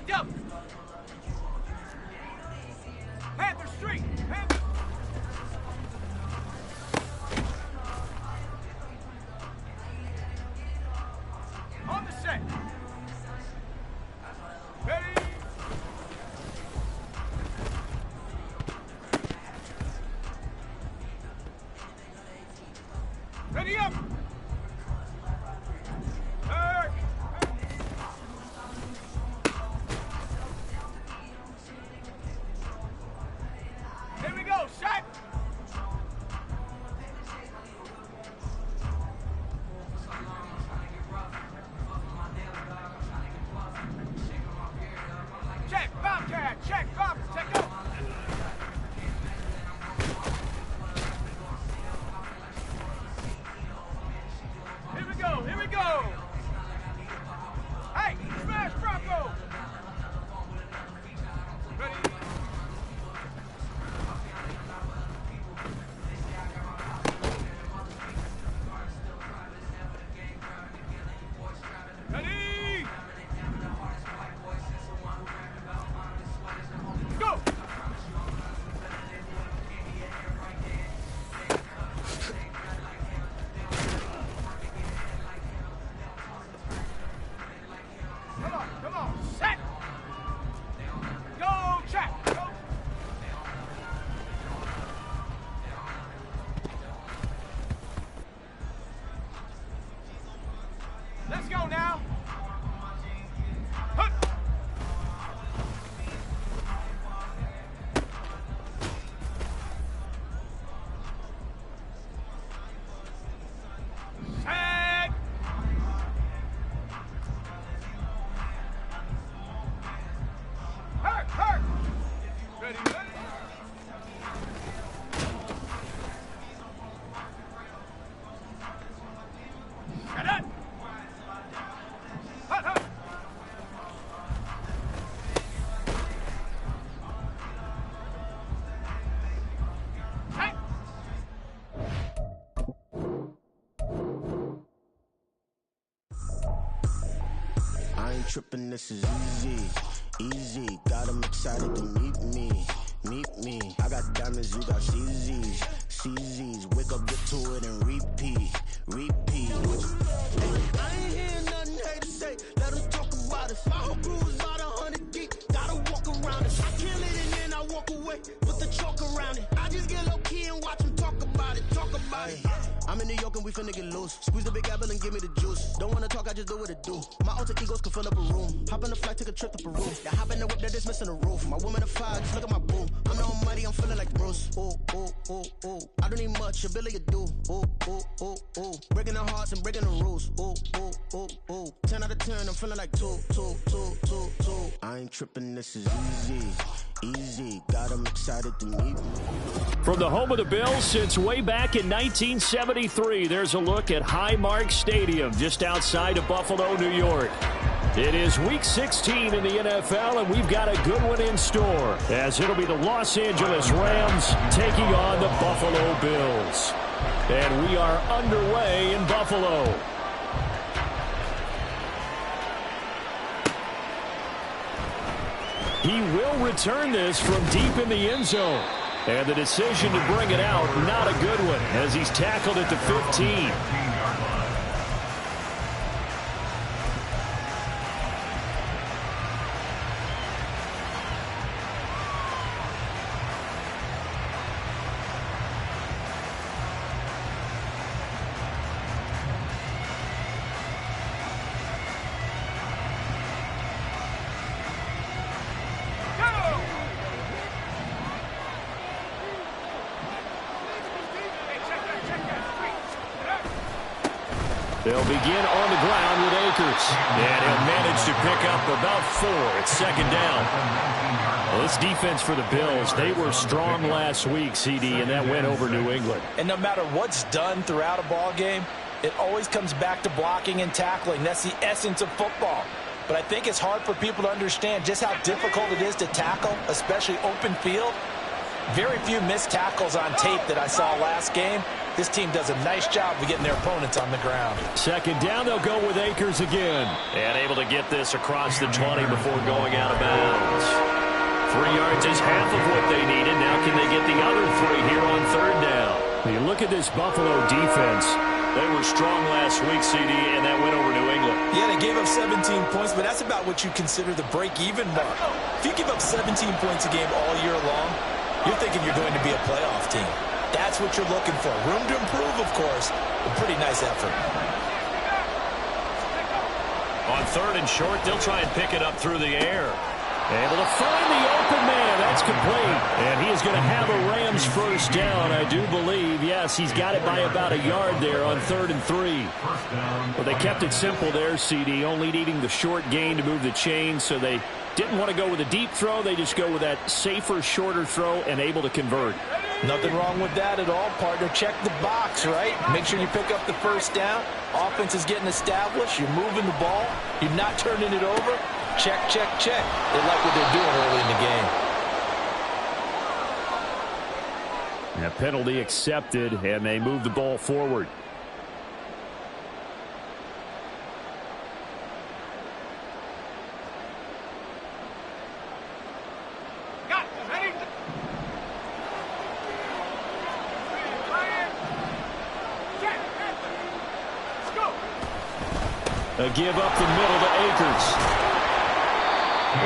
double. Panther Street. Panther. On the set. Ready. Ready up. Here we go, shot. Check, Bobcat, check, Bob, take up. Here we go, here we go. Hey, smash Bronco. Ready? Ready? Go! Come on, set! Go, check, go! Let's go now! Hup. Set! Hurt! Ready, ready? Shut up! Hut! Hey! I ain't tripping, this is easy, easy. Got 'em excited to meet me. I got diamonds, you got CZs. Wake up, get to it, and repeat. Hey, I ain't hearing nothing hate to say. Let them talk about it. My whole crew is about 100 deep. Gotta walk around it. I kill it and then I walk away. Put the chalk around it. I just get low key and watch them talk about it. I'm in New York and we finna get loose. Squeeze the big apple and give me the juice. Don't wanna talk, I just do what it do. My alter egos can fill up a room. Hop on the flight, take a trip to Peru. Yeah, hop in the whip, that is missing the roof. My woman a fire, just look at my boo. I'm the almighty, I'm feeling like Bruce. Ooh. I don't need much, ability to do. Ooh. Breaking the hearts and breaking the rules. Ooh. 10 out of 10, I'm feeling like two. I ain't tripping, this is easy. Got 'em excited to meet me. From the home of the Bills since way back in 1973, there's a look at Highmark Stadium just outside of Buffalo, New York. It is Week 16 in the NFL, and we've got a good one in store, as it'll be the Los Angeles Rams taking on the Buffalo Bills. And we are underway in Buffalo. He will return this from deep in the end zone. And the decision to bring it out, not a good one, as he's tackled at the 15. They'll begin on the ground with Akers. And he'll manage to pick up about 4. It's second down. Well, this defense for the Bills, they were strong last week, CD, and that went over New England. And no matter what's done throughout a ball game, it always comes back to blocking and tackling. That's the essence of football. But I think it's hard for people to understand just how difficult it is to tackle, especially open field. Very few missed tackles on tape that I saw last game. This team does a nice job of getting their opponents on the ground. Second down, they'll go with Akers again. And able to get this across the 20 before going out of bounds. 3 yards is half of what they needed. Now can they get the other 3 here on third down? You look at this Buffalo defense. They were strong last week, CD, and that went over New England. Yeah, they gave up 17 points, but that's about what you consider the break-even mark. If you give up 17 points a game all year long, you're thinking you're going to be a playoff team. That's what you're looking for. Room to improve, of course, but pretty nice effort. On third and short, they'll try and pick it up through the air. Able to find the open man. That's complete. And he is going to have a Rams first down, I do believe. Yes, he's got it by about a yard there on 3rd and 3. Well, they kept it simple there, CD, only needing the short gain to move the chains, so they didn't want to go with a deep throw. They just go with that safer, shorter throw and able to convert. Nothing wrong with that at all, partner. Check the box, right? Make sure you pick up the first down. Offense is getting established. You're moving the ball. You're not turning it over. Check, check, check. They like what they're doing early in the game. That penalty accepted, and they move the ball forward. A give up the middle to Akers.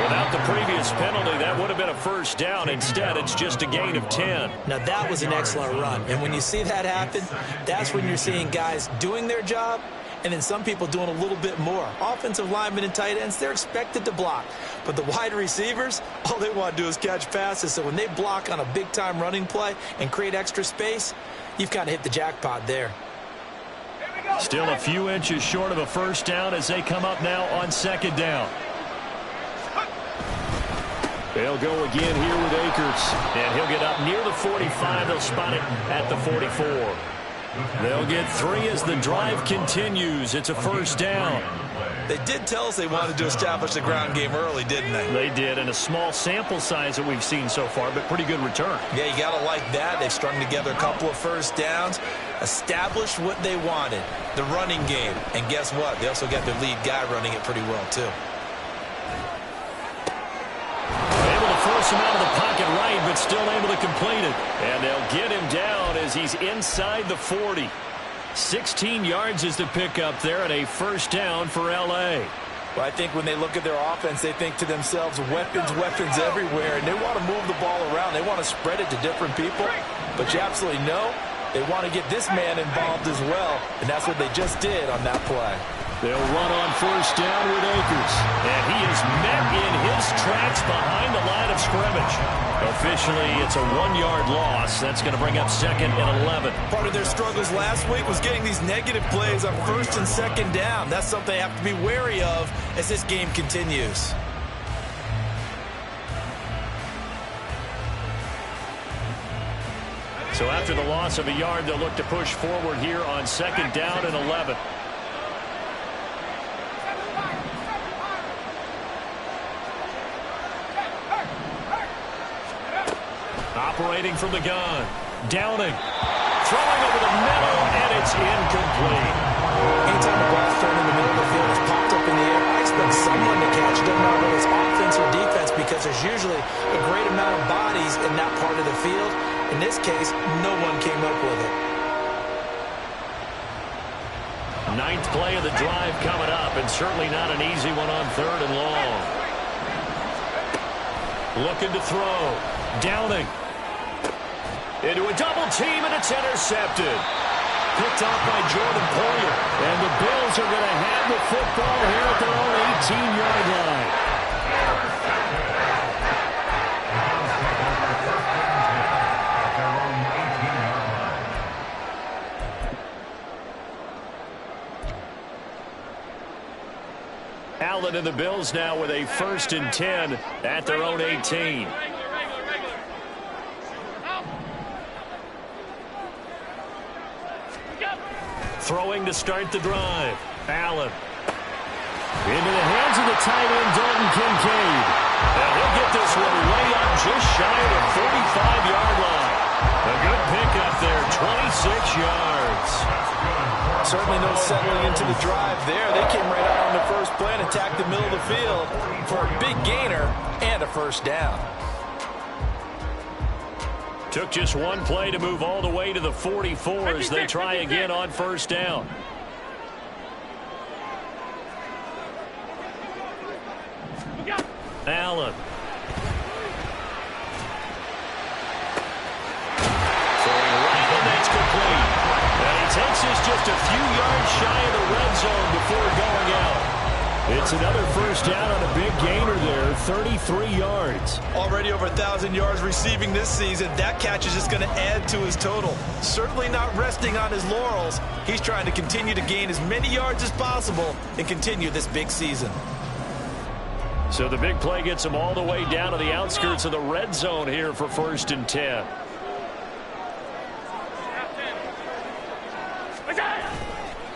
Without the previous penalty, that would have been a first down. Instead, it's just a gain of 10. Now, that was an excellent run. And when you see that happen, that's when you're seeing guys doing their job and then some people doing a little bit more. Offensive linemen and tight ends, they're expected to block. But the wide receivers, all they want to do is catch passes. So when they block on a big-time running play and create extra space, you've kind of hit the jackpot there. Still a few inches short of a first down as they come up now on second down. They'll go again here with Akers. And he'll get up near the 45. They'll spot it at the 44. They'll get 3 as the drive continues. It's a first down. They did tell us they wanted to establish the ground game early, didn't they? They did, and a small sample size that we've seen so far, but pretty good return. Yeah, you got to like that. They've strung together a couple of first downs, established what they wanted, the running game. And guess what? They also got their lead guy running it pretty well, too. Able to force him out of the pocket right, but still able to complete it. And they'll get him down as he's inside the 40. 16 yards is the pickup there and a first down for L.A. Well, I think when they look at their offense, they think to themselves, weapons, weapons everywhere, and they want to move the ball around. They want to spread it to different people, but you absolutely know they want to get this man involved as well, and that's what they just did on that play. They'll run on first down with Akers, and he is met in his tracks behind the line of scrimmage. Officially, it's a 1-yard loss. That's going to bring up 2nd and 11. Part of their struggles last week was getting these negative plays on 1st and 2nd down. That's something they have to be wary of as this game continues. So after the loss of a yard, they'll look to push forward here on 2nd down and 11. Operating from the gun. Downing. Throwing over the middle, and it's incomplete. Anytime the ball's thrown in the middle of the field, it's popped up in the air, I expect someone to catch it. Doesn't matter whether it's offense or defense, because there's usually a great amount of bodies in that part of the field. In this case, no one came up with it. 9th play of the drive coming up, and certainly not an easy one on 3rd and long. Looking to throw. Downing. Into a double team, and it's intercepted. Picked off by Jordan Poyer. And the Bills are going to have the football here at their own 18-yard line. Allen and the Bills now with a 1st and 10 at their own 18. Throwing to start the drive. Allen. Into the hands of the tight end, Dalton Kincaid. And he'll get this one way up just shy of the 45-yard line. A good pickup there, 26 yards. Certainly no settling into the drive there. They came right out on the first play and attacked the middle of the field for a big gainer and a first down. Took just one play to move all the way to the 44 as they try again on first down. Allen. Throwing right, and that's complete. And he takes us just a few yards shy of the red zone before going out. It's another first down on a big gainer there, 33 yards. Already over 1,000 yards receiving this season. That catch is just going to add to his total. Certainly not resting on his laurels. He's trying to continue to gain as many yards as possible and continue this big season. So the big play gets him all the way down to the outskirts of the red zone here for 1st and 10.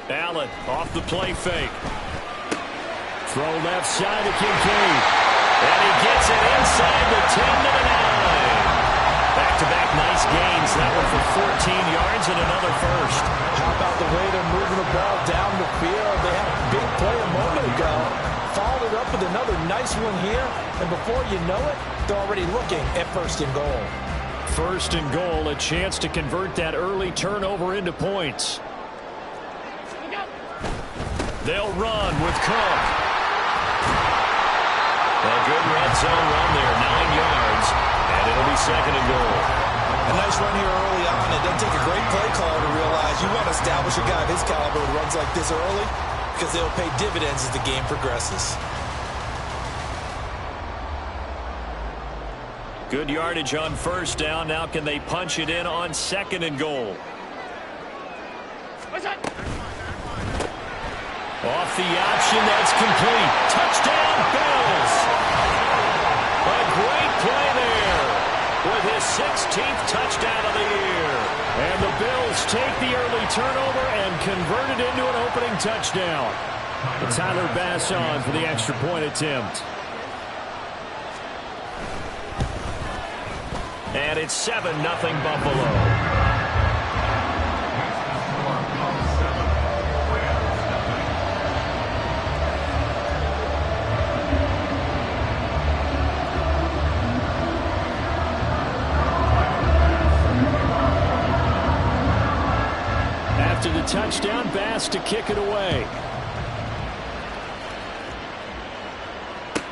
Allen off the play fake. Throw left side to Kincaid. And he gets it inside the 10 to the 9. Back-to-back nice gains. That one for 14 yards and another first. How about the way they're moving the ball down the field? They had a big play a moment ago. Followed it up with another nice one here. And before you know it, they're already looking at 1st and goal. 1st and goal, a chance to convert that early turnover into points. They'll run with Cook. A good red zone run there, 9 yards, and it'll be 2nd and goal. A nice run here early on. It doesn't take a great play caller to realize you want to establish a guy of his caliber who runs like this early because they'll pay dividends as the game progresses. Good yardage on first down. Now can they punch it in on 2nd and goal? Off the option, that's complete. Touchdown, Bills. A great play there with his 16th touchdown of the year. And the Bills take the early turnover and convert it into an opening touchdown. And Tyler Bass on for the extra point attempt. And it's 7-0 Buffalo. After the touchdown, Bass to kick it away.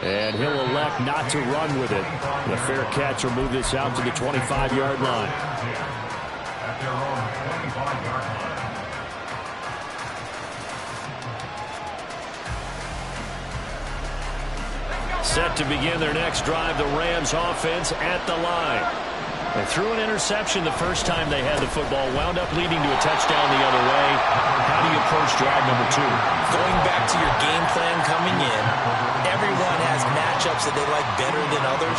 And he'll elect not to run with it. The fair catch will move this out to the 25-yard line. Set to begin their next drive, the Rams offense at the line. They threw an interception the first time they had the football, wound up leading to a touchdown the other way. How do you approach drive number 2? Going back to your game plan coming in, everyone has matchups that they like better than others.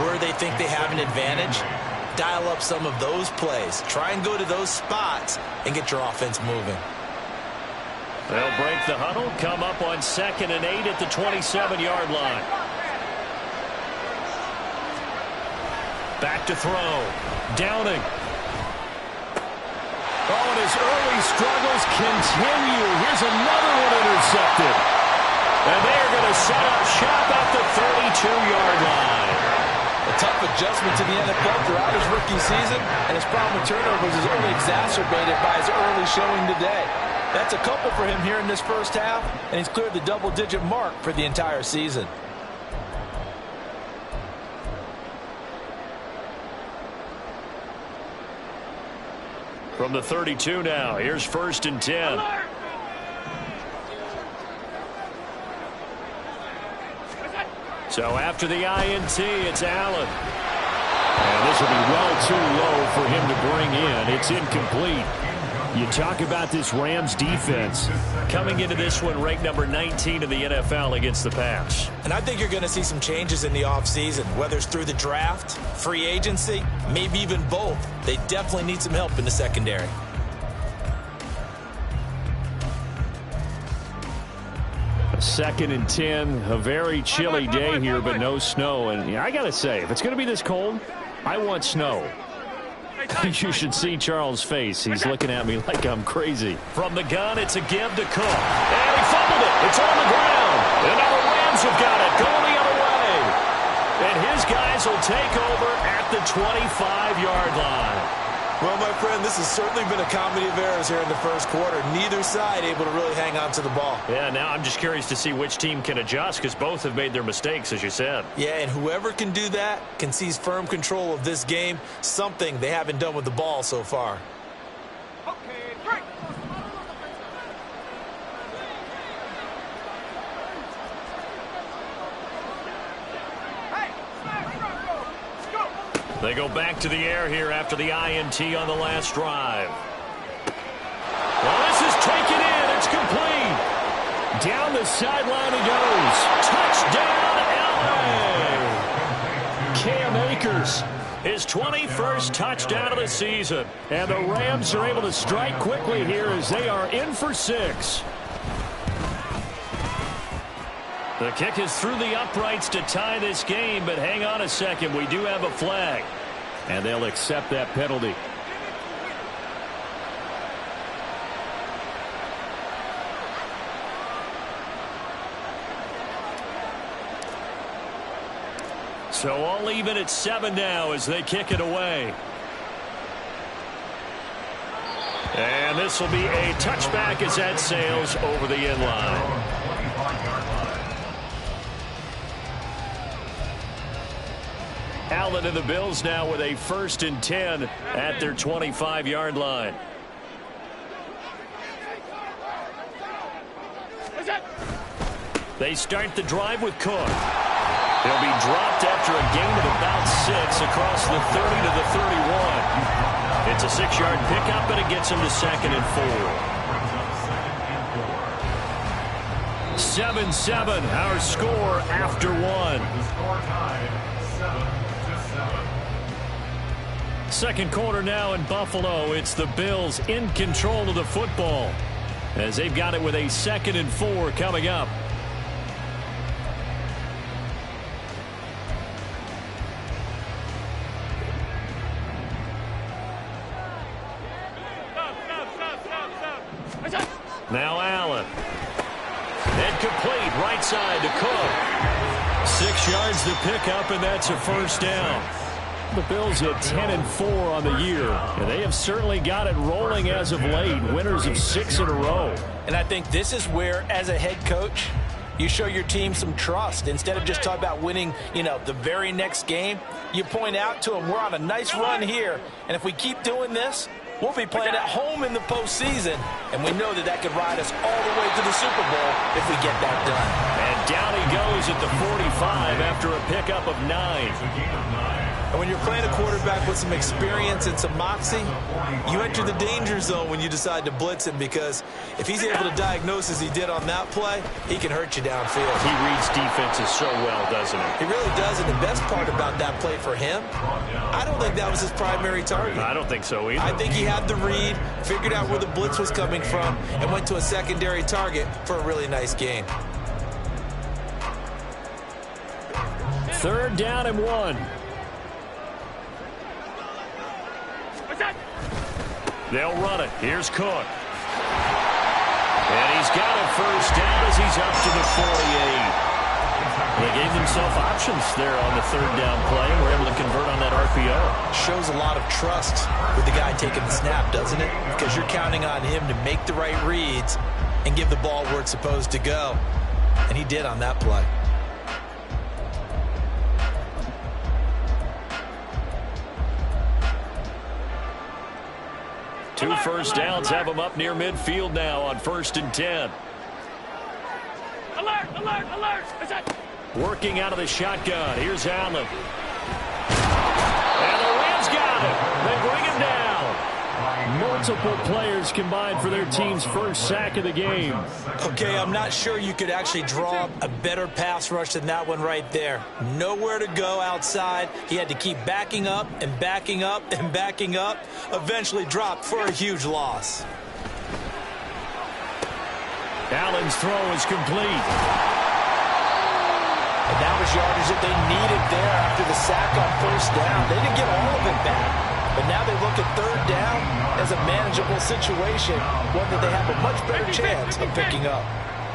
Where they think they have an advantage, dial up some of those plays. Try and go to those spots and get your offense moving. They'll break the huddle, come up on 2nd and 8 at the 27-yard line. Back to throw. Downing. Oh, and his early struggles continue. Here's another one intercepted. And they're going to set up shop at the 32-yard line. A tough adjustment to the NFL throughout his rookie season, and his problem with turnovers is only exacerbated by his early showing today. That's a couple for him here in this first half, and he's cleared the double-digit mark for the entire season. From the 32 now, here's 1st and 10. So after the INT, it's Allen. And this will be well too low for him to bring in. It's incomplete. You talk about this Rams defense coming into this one ranked number 19 in the NFL against the pass. And I think you're going to see some changes in the offseason, whether it's through the draft, free agency, maybe even both. They definitely need some help in the secondary. A 2nd and 10, a very chilly day here, but no snow. And I got to say, if it's going to be this cold, I want snow. You should see Charles' face. He's looking at me like I'm crazy. From the gun, it's a give to Cook. And he fumbled it. It's on the ground. And now the Rams have got it going the other way. And his guys will take over at the 25-yard line. Well, my friend, this has certainly been a comedy of errors here in the first quarter. Neither side able to really hang on to the ball. Yeah, now I'm just curious to see which team can adjust because both have made their mistakes, as you said. Yeah, and whoever can do that can seize firm control of this game, something they haven't done with the ball so far. Okay, break. They go back to the air here after the INT on the last drive. Well, this is taken in. It's complete. Down the sideline he goes. Touchdown, LA! Cam Akers, his 21st touchdown of the season. And the Rams are able to strike quickly here as they are in for 6. The kick is through the uprights to tie this game, but hang on a second. We do have a flag. And they'll accept that penalty. So all even at 7 now as they kick it away. And this will be a touchback as that sails over the end line. Allen and the Bills now with a 1st and 10 at their 25-yard line. They start the drive with Cook. He'll be dropped after a gain of about 6 across the 30 to the 31. It's a 6-yard pickup, and it gets him to 2nd and 4. 7-7, our score after 1. Second quarter now in Buffalo. It's the Bills in control of the football as they've got it with a 2nd and 4 coming up. Now Allen. And complete right side to Cook. 6 yards to pick up, and that's a 1st down. The Bills at 10 and 4 on the year, and they have certainly got it rolling as of late. Winners of 6 in a row. And I think this is where, as a head coach, you show your team some trust. Instead of just talking about winning, the very next game, you point out to them, we're on a nice run here, and if we keep doing this, we'll be playing at home in the postseason, and we know that could ride us all the way to the Super Bowl if we get that done. And down he goes at the 45 after a pickup of 9. And when you're playing a quarterback with some experience and some moxie, you enter the danger zone when you decide to blitz him, because if he's able to diagnose as he did on that play, he can hurt you downfield. He reads defenses so well, doesn't he? He really does, and the best part about that play for him, I don't think that was his primary target. I don't think so either. I think he had the read, figured out where the blitz was coming from, and went to a secondary target for a really nice gain. 3rd down and 1. They'll run it. Here's Cook. And he's got a 1st down as he's up to the 48. They gave themselves options there on the 3rd down play, and were able to convert on that RPO. Shows a lot of trust with the guy taking the snap, doesn't it? Because you're counting on him to make the right reads and give the ball where it's supposed to go. And he did on that play. Two 1st downs have him up near midfield now on 1st and 10. Alert, alert, alert. Working out of the shotgun. Here's Allen. And the Rams got him. They bring him down. Multiple players combined for their team's 1st sack of the game. Okay, I'm not sure you could actually draw a better pass rush than that one right there. Nowhere to go outside. He had to keep backing up and backing up and backing up. Eventually dropped for a huge loss. Allen's throw is complete. And that was yardage that they needed there after the sack on 1st down. They didn't get all of it back, But now they look at third down as a manageable situation, one that they have a much better chance of picking up.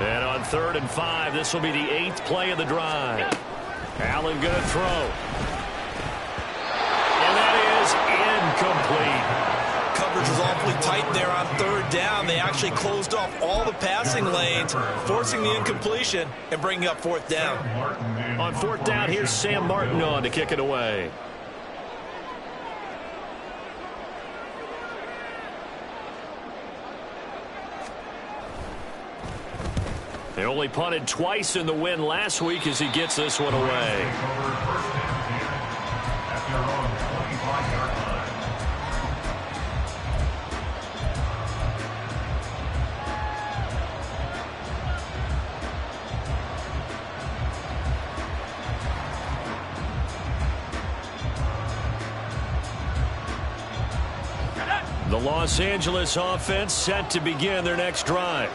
And on 3rd and 5, this will be the 8th play of the drive. Allen going to throw. And that is incomplete. Coverage was awfully tight there on 3rd down. They actually closed off all the passing lanes, forcing the incompletion and bringing up 4th down. On 4th down, here's Sam Martin on to kick it away. They only punted twice in the win last week as he gets this one away. The Los Angeles offense set to begin their next drive.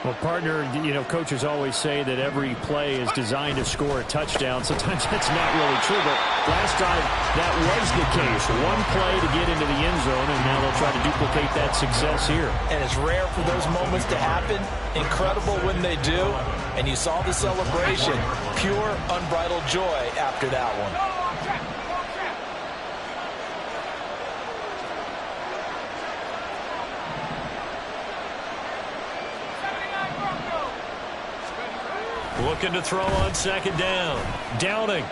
Well, partner, coaches always say that every play is designed to score a touchdown. Sometimes that's not really true, but last drive that was the case. One play to get into the end zone, and now they'll try to duplicate that success here. And it's rare for those moments to happen. Incredible when they do. And you saw the celebration. Pure, unbridled joy after that one. Looking to throw on 2nd down. Downing.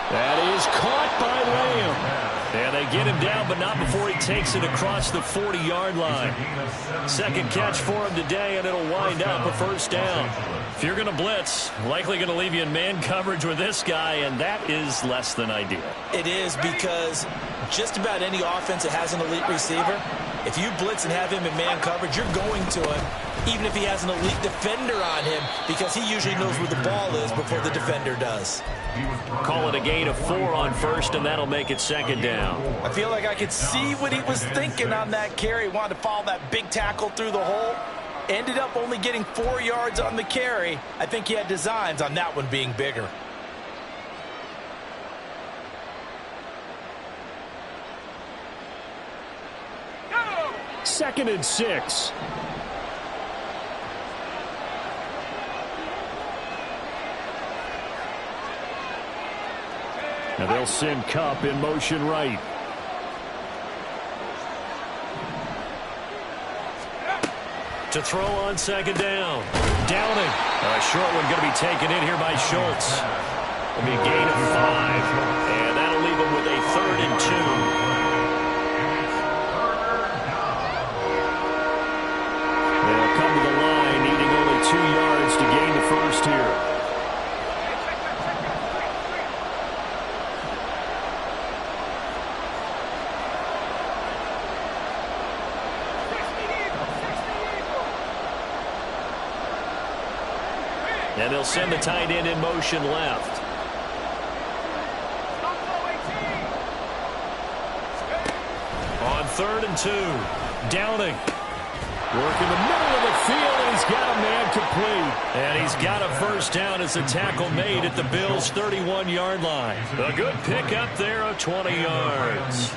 That is caught by Lamb. And they get him down, but not before he takes it across the 40-yard line. 2nd catch for him today, and it'll wind up a 1st down. If you're going to blitz, likely going to leave you in man coverage with this guy, and that is less than ideal. It is, because just about any offense that has an elite receiver, if you blitz and have him in man coverage, you're going to him, even if he has an elite defender on him, because he usually knows where the ball is before the defender does. Call it a gain of 4 on 1st, and that'll make it 2nd down. I feel like I could see what he was thinking on that carry. He wanted to follow that big tackle through the hole. Ended up only getting 4 yards on the carry. I think he had designs on that one being bigger. Second and 6. Now they'll send Kupp in motion right. To throw on 2nd down. Downing. A short one going to be taken in here by Schultz. It'll be a gain of 5. And that'll leave him with a 3rd and 2. They'll come to the line, needing only 2 yards to gain the 1st here. And they'll send the tight end in motion left. On 3rd and 2. Downing. Work in the middle of the field, and he's got a man complete. And he's got a 1st down as the tackle made at the Bills' 31-yard line. A good pickup there of 20 yards.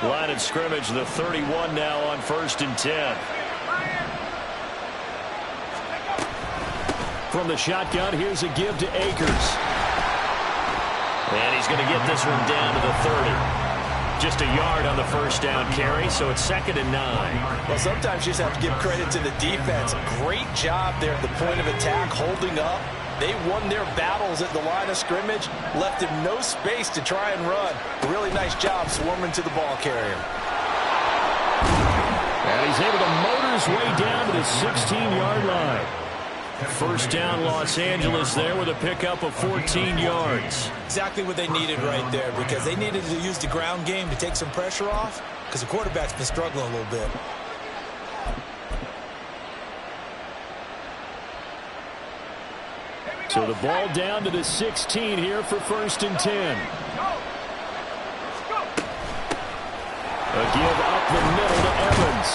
Line of scrimmage, the 31 now on 1st and 10. From the shotgun, here's a give to Akers. And he's going to get this one down to the 30. Just a yard on the 1st down carry, so it's 2nd and 9. Well, sometimes you just have to give credit to the defense. Great job there at the point of attack, holding up. They won their battles at the line of scrimmage, left him no space to try and run. A really nice job swarming to the ball carrier. And he's able to motor his way down to the 16-yard line. 1st down Los Angeles there with a pickup of 14 yards. Exactly what they needed right there, because they needed to use the ground game to take some pressure off, because the quarterback's been struggling a little bit. So the ball down to the 16 here for 1st and 10. A give up the middle to Evans.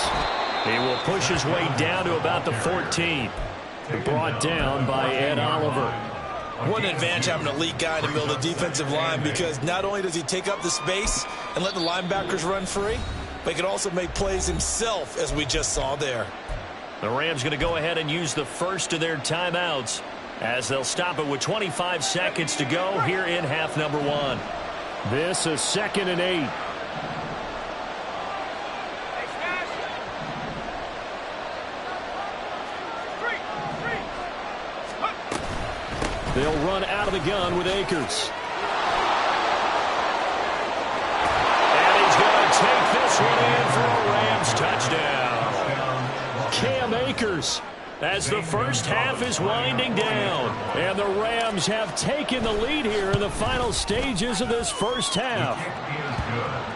He will push his way down to about the 14. Brought down by Ed Oliver. What an advantage having an elite guy in the middle of the defensive line, because not only does he take up the space and let the linebackers run free, but he can also make plays himself, as we just saw there. The Rams going to go ahead and use the first of their timeouts as they'll stop it with 25 seconds to go here in half number 1. This is 2nd and 8. They'll run out of the gun with Akers. And he's going to take this one in for a Rams touchdown. Cam Akers, as the first half is winding down. And the Rams have taken the lead here in the final stages of this first half.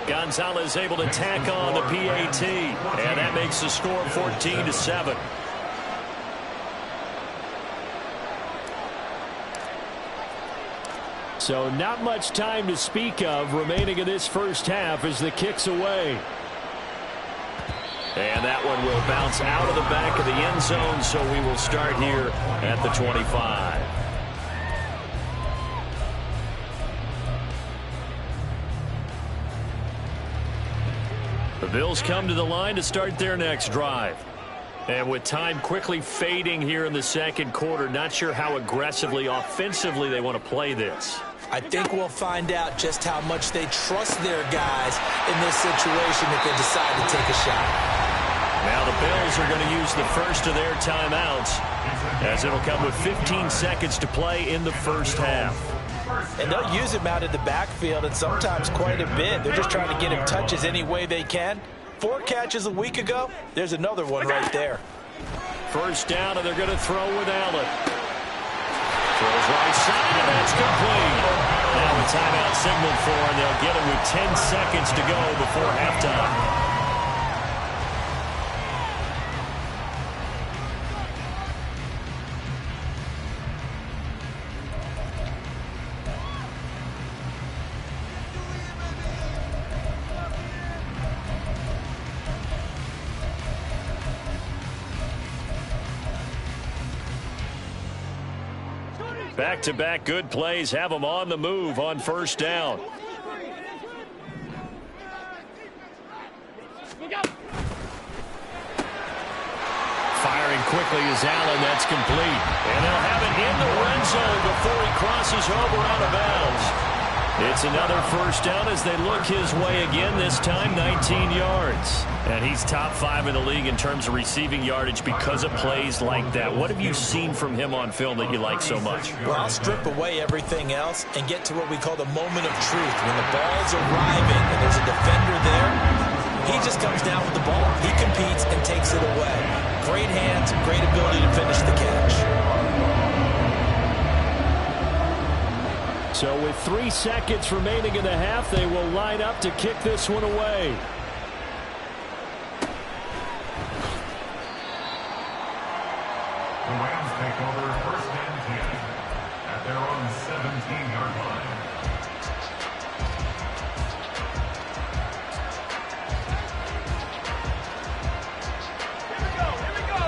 Gonzalez able to tack on the PAT. And that makes the score 14-7. So not much time to speak of remaining in this first half as the kick's away. And that one will bounce out of the back of the end zone, so we will start here at the 25. The Bills come to the line to start their next drive. And with time quickly fading here in the second quarter, not sure how aggressively, offensively they want to play this. I think we'll find out just how much they trust their guys in this situation if they decide to take a shot. Now the Bills are going to use the first of their timeouts, as it'll come with 15 seconds to play in the first half. And they'll use him out in the backfield, and sometimes quite a bit. They're just trying to get him touches any way they can. 4 catches a week ago. There's another one right there. First down, and they're going to throw with Allen. Throws right side, and that's complete. Now a timeout signal for, and they'll get it with 10 seconds to go before halftime. Back-to-back good plays have them on the move on first down. Firing quickly is Allen. That's complete. And they'll have it in the red zone before he crosses over out of bounds. It's another first down as they look his way again, this time 19 yards. And he's top 5 in the league in terms of receiving yardage because of plays like that. What have you seen from him on film that you like so much? Well, I'll strip away everything else and get to what we call the moment of truth. When the ball's arriving and there's a defender there, he just comes down with the ball. He competes and takes it away. Great hands, great ability to finish the catch. So with 3 seconds remaining in the half, they will line up to kick this one away. The Rams take over 1st and 10 at their own 17-yard line. Here we go.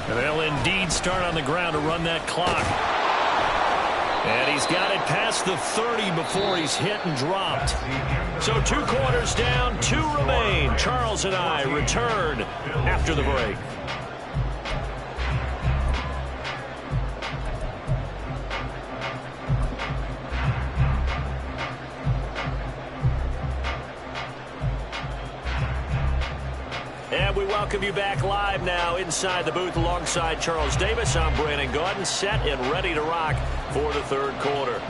And they'll indeed start on the ground to run that clock. And he's got it past the 30 before he's hit and dropped. So 2 quarters down, 2 remain. Charles and I return after the break. And we welcome you back live now inside the booth alongside Charles Davis. I'm Brandon Gaudin, set and ready to rock for the third quarter.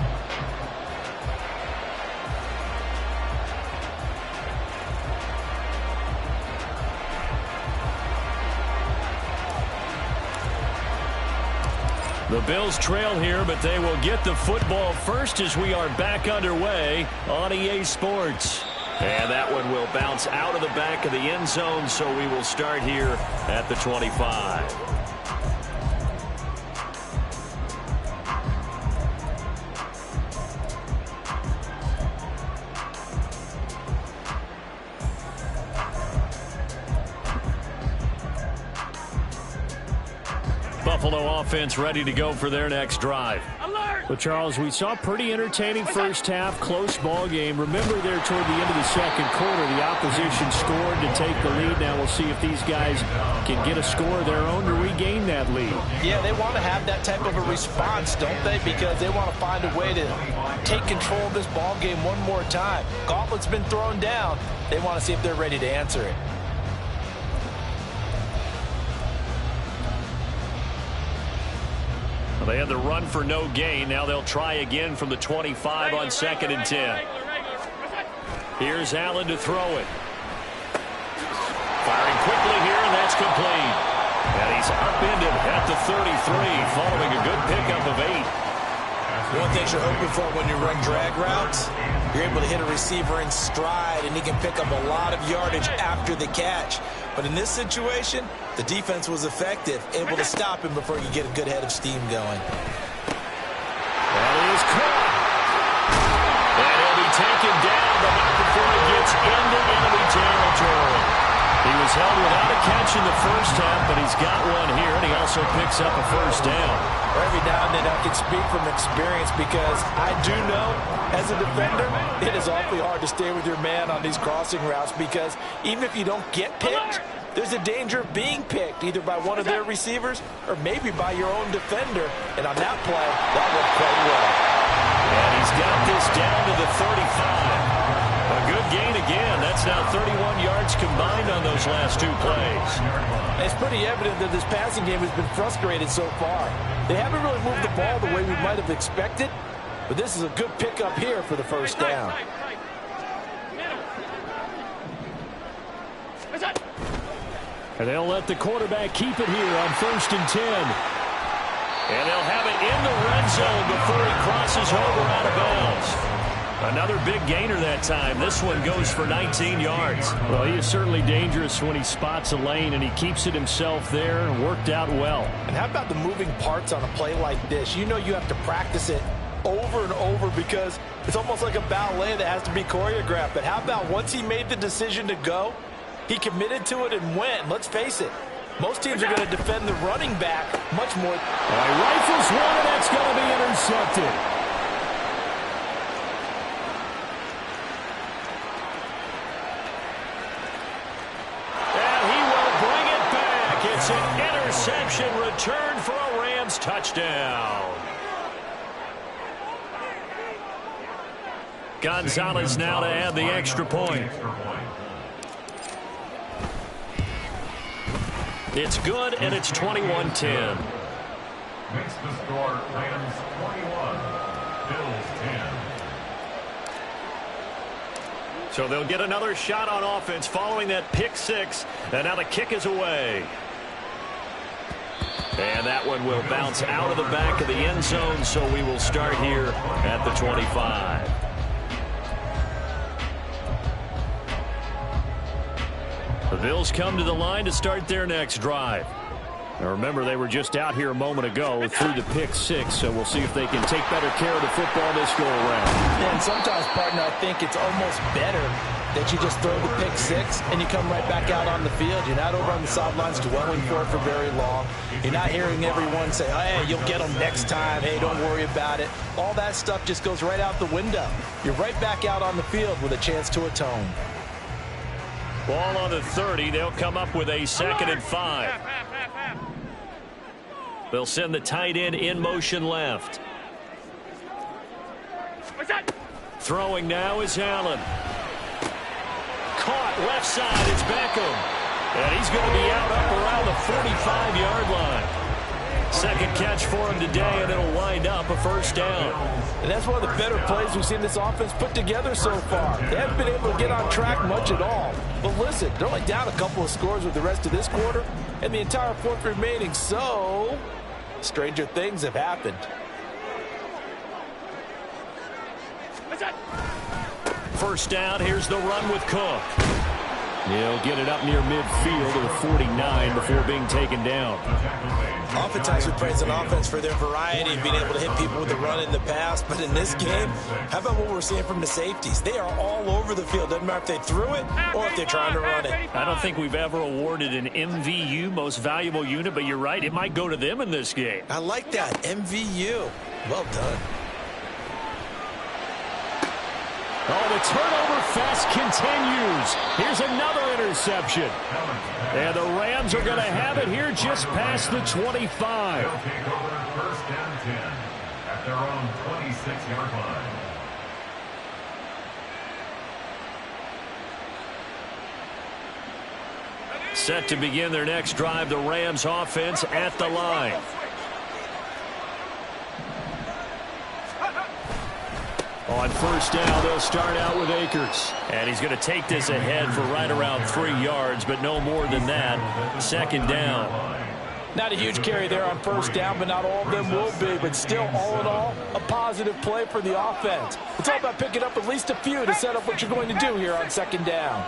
The Bills trail here, but they will get the football first as we are back underway on EA Sports. And that one will bounce out of the back of the end zone, so we will start here at the 25. Buffalo offense ready to go for their next drive. Alert! Well, Charles, we saw a pretty entertaining first half, close ball game. Remember there toward the end of the second quarter, the opposition scored to take the lead. Now we'll see if these guys can get a score of their own to regain that lead. Yeah, they want to have that type of a response, don't they? Because they want to find a way to take control of this ball game one more time. Gauntlet's been thrown down. They want to see if they're ready to answer it. Well, they had the run for no gain. Now they'll try again from the 25 on 2nd and 10. Here's Allen to throw it. Firing quickly here, and that's complete. And he's upended at the 33, following a good pickup of 8. One thing you're hoping for when you run drag routes, you're able to hit a receiver in stride, and he can pick up a lot of yardage after the catch. But in this situation, the defense was effective, able to stop him before you get a good head of steam going. That is caught. And he'll be taken down, but not before he gets into enemy territory. He was held without a catch in the first half, but he's got one here, and he also picks up a first down. Every now and then I can speak from experience because I do know, as a defender, it is awfully hard to stay with your man on these crossing routes because even if you don't get picked, there's a danger of being picked either by one of their receivers or maybe by your own defender. And on that play, that worked quite well. And he's got this down to the 35. A good gain again. That's now 31 yards combined on those last 2 plays. It's pretty evident that this passing game has been frustrated so far. They haven't really moved the ball the way we might have expected, but this is a good pickup here for the first down. And they'll let the quarterback keep it here on 1st and 10. And they'll have it in the red zone before he crosses over out of bounds. Another big gainer that time. This one goes for 19 yards. Well, he is certainly dangerous when he spots a lane, and he keeps it himself there and worked out well. And how about the moving parts on a play like this? You know you have to practice it over and over because it's almost like a ballet that has to be choreographed. But how about once he made the decision to go, he committed to it and went. Let's face it, most teams are going to defend the running back much more. Rifles one, and that's going to be intercepted. It's an interception return for a Rams touchdown. Gonzalez now to add the extra point. It's good, and it's 21-10. Makes the score Rams 21, Bills 10. So they'll get another shot on offense following that pick 6, and now the kick is away. And that one will bounce out of the back of the end zone, so we will start here at the 25. The Bills come to the line to start their next drive. Now remember, they were just out here a moment ago through the pick 6, so we'll see if they can take better care of the football this go-around. And sometimes, partner, I think it's almost better that you just throw the pick 6 and you come right back out on the field. You're not over on the sidelines dwelling for it for very long. You're not hearing everyone say, oh, hey, you'll get them next time. Hey, don't worry about it. All that stuff just goes right out the window. You're right back out on the field with a chance to atone. Ball on the 30. They'll come up with a 2nd and 5. They'll send the tight end in motion left. Throwing now is Allen. Caught left side. It's Beckham. And he's going to be out up around the 45-yard line. Second catch for him today, and it'll wind up a first down. And that's one of the better plays we've seen this offense put together so far. They haven't been able to get on track much at all. But listen, they're only down a couple of scores with the rest of this quarter and the entire fourth remaining. So, stranger things have happened. First down, here's the run with Cook. He'll get it up near midfield to the 49 before being taken down. Oftentimes we praise an offense for their variety of being able to hit people with the run in the pass. But in this game, how about what we're seeing from the safeties? They are all over the field. Doesn't matter if they threw it or if they're trying to run it. I don't think we've ever awarded an MVU, most valuable unit, but you're right. It might go to them in this game. I like that. MVU. Well done. Oh, the turnover fest continues. Here's another interception. And the Rams are going to have it here just past the 25. They'll take over first and 10 at their own 26-yard line. Set to begin their next drive, the Rams offense at the line. On first down, they'll start out with Akers. And he's going to take this ahead for right around 3 yards, but no more than that. Second down. Not a huge carry there on first down, but not all of them will be. But still, all in all, a positive play for the offense. It's all about picking up at least a few to set up what you're going to do here on second down.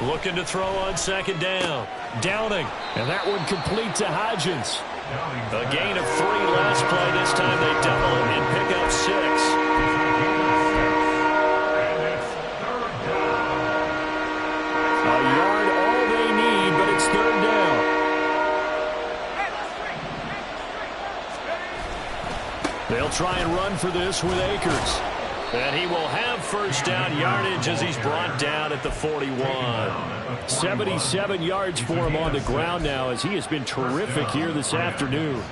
Looking to throw on second down. Downing. And that one complete to Hodgins. A gain of 3 last play. This time they double it and pick up 6. A yard all they need, but it's third down. They'll try and run for this with Akers. And he will have first down yardage as he's brought down at the 41. 77 yards for him on the ground now as he has been terrific here this afternoon.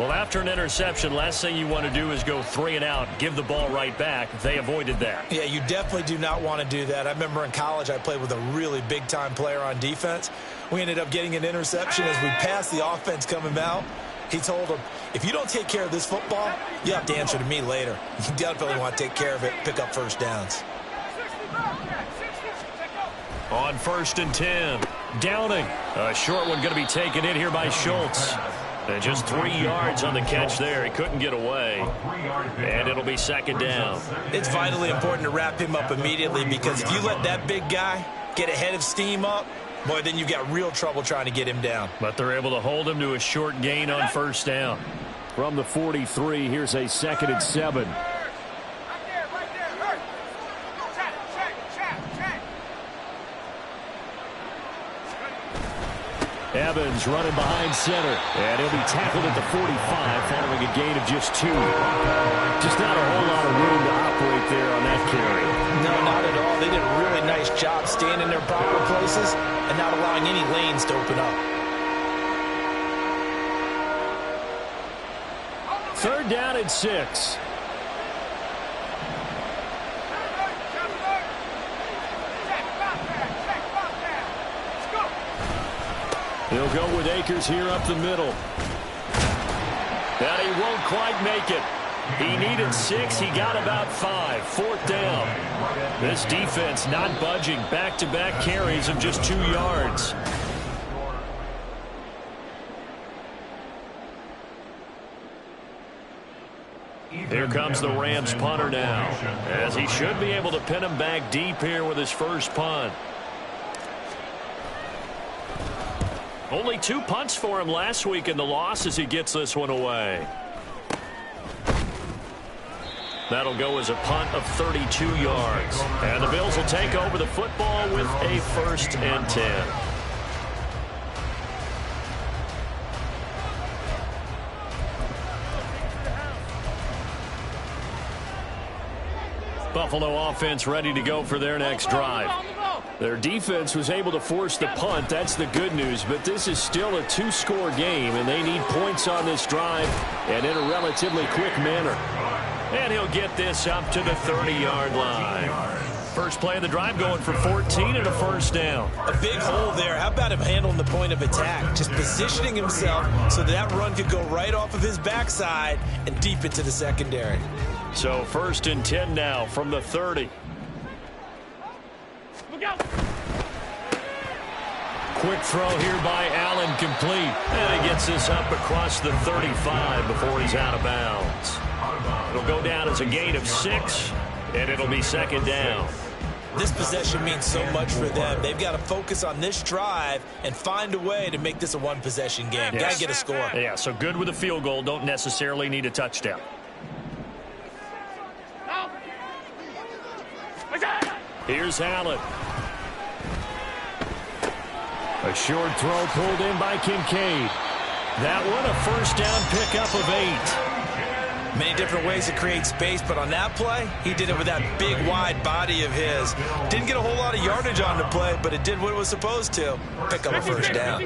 Well, after an interception, last thing you want to do is go 3 and out, give the ball right back. They avoided that. Yeah, you definitely do not want to do that. I remember in college I played with a really big-time player on defense. We ended up getting an interception as we passed the offense coming out. He told him, if you don't take care of this football, you have to answer to me later. You definitely want to take care of it, pick up first downs. On first and 10, Downing. A short one going to be taken in here by Schultz. And just 3 yards on the catch there. He couldn't get away. And it'll be second down. It's vitally important to wrap him up immediately because if you let that big guy get ahead of steam up, boy, then you've got real trouble trying to get him down. But they're able to hold him to a short gain on first down. From the 43, here's a second and 7. Evans running behind center. And he'll be tackled at the 45 following a gain of just 2. Just not a whole lot of room to operate there on that carry. No, not at all. They did a really nice job staying in their proper places and not allowing any lanes to open up. Third down and 6. He'll go with Akers here up the middle. And he won't quite make it. He needed 6. He got about 5. Fourth down. This defense not budging. Back-to-back carries of just 2 yards. Here comes the Rams punter now, as he should be able to pin him back deep here with his first punt. Only 2 punts for him last week in the loss as he gets this one away. That'll go as a punt of 32 yards. And the Bills will take over the football with a first and 10. Buffalo offense ready to go for their next drive. Their defense was able to force the punt. That's the good news. But this is still a 2-score game, and they need points on this drive and in a relatively quick manner. And he'll get this up to the 30-yard line. First play of the drive going for 14 and a first down. A big hole there. How about him handling the point of attack? Just positioning himself so that run could go right off of his backside and deep into the secondary. So first and 10 now from the 30. Look out! Quick throw here by Allen, complete. And he gets this up across the 35 before he's out of bounds. It'll go down as a gain of 6, and it'll be second down. This possession means so much for them. They've got to focus on this drive and find a way to make this a one-possession game. Yes. Got to get a score. Yeah, so good with a field goal. Don't necessarily need a touchdown. Here's Allen. A short throw pulled in by Kincaid. That one a first down pickup of 8. Many different ways to create space, but on that play, he did it with that big, wide body of his. Didn't get a whole lot of yardage on the play, but it did what it was supposed to. Pick up a first down.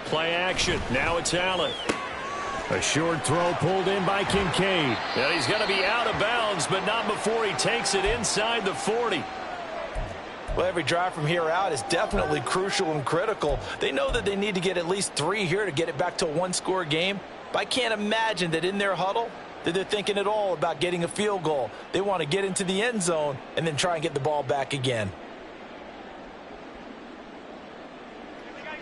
Play action. Now it's Allen. A short throw pulled in by Kincaid. And he's going to be out of bounds, but not before he takes it inside the 40. Well, every drive from here out is definitely crucial and critical. They know that they need to get at least 3 here to get it back to a one-score game. But I can't imagine that in their huddle that they're thinking at all about getting a field goal. They want to get into the end zone and then try and get the ball back again.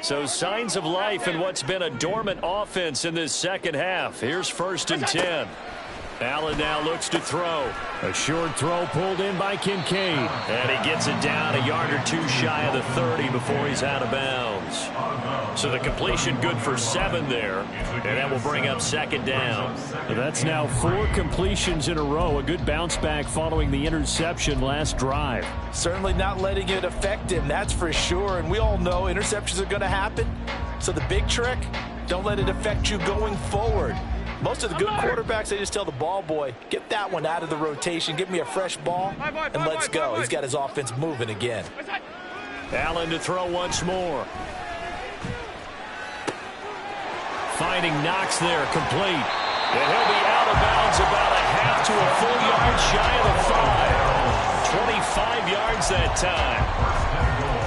So signs of life in what's been a dormant offense in this second half. Here's 1st and 10. Allen now looks to throw. A short throw pulled in by Kincaid. And he gets it down a yard or 2 shy of the 30 before he's out of bounds. So the completion good for 7 there. And that will bring up 2nd down. That's now 4 completions in a row. A good bounce back following the interception last drive. Certainly not letting it affect him, that's for sure. And we all know interceptions are going to happen. So the big trick, don't let it affect you going forward. Most of the good quarterbacks, they just tell the ball boy, get that one out of the rotation, give me a fresh ball, and let's go. He's got his offense moving again. Allen to throw once more. Finding Knox there, complete. And he'll be out of bounds about a half to a full yard shy of the 5. 25 yards that time.